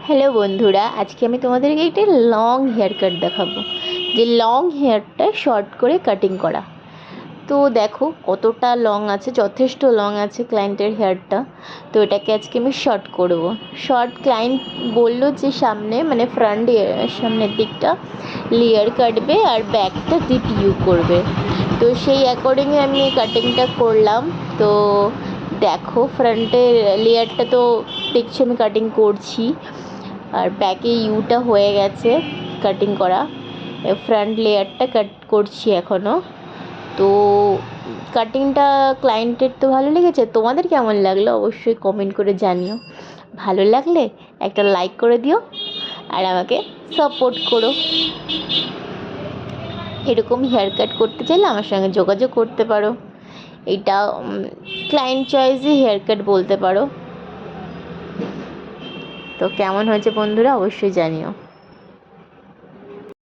Hello বন্ধুরা, আজকে আমি তোমাদেরকে একটা লং হেয়ার কাট দেখাবো, যে লং হেয়ারটা শর্ট করে কাটিং করা। তো দেখো কতটা লং আছে, যথেষ্ট লং আছে ক্লায়েন্টের হেয়ারটা। তো এটাকে আজকে আমি শর্ট করব। ক্লায়েন্ট বললো যে সামনে মানে ফ্রন্ট সামনের দিকটা লেয়ার কাটবে আর ব্যাকটা ডিপ ইউ করবে। তো সেই অ্যাকর্ডিংয়ে আমি কাটিংটা করলাম। তো দেখো ফ্রন্টের লেয়ারটা তো দেখছি আমি কাটিং করছি, আর ব্যাকে ইউটা হয়ে গেছে কাটিং করা। ফ্রন্ট লেয়ারটা কাট করছি এখনও। তো কাটিংটা ক্লায়েন্টের তো ভালো লেগেছে, তোমাদের কেমন লাগলো অবশ্যই কমেন্ট করে জানিও। ভালো লাগলে একটা লাইক করে দিও আর আমাকে সাপোর্ট করো। এরকম হেয়ার কাট করতে চাইলে আমার সঙ্গে যোগাযোগ করতে পারো। এটা ক্লায়েন্ট চয়েসে হেয়ার কাট বলতে পারো। তো কেমন হয়েছে বন্ধুরা অবশ্যই জানিও।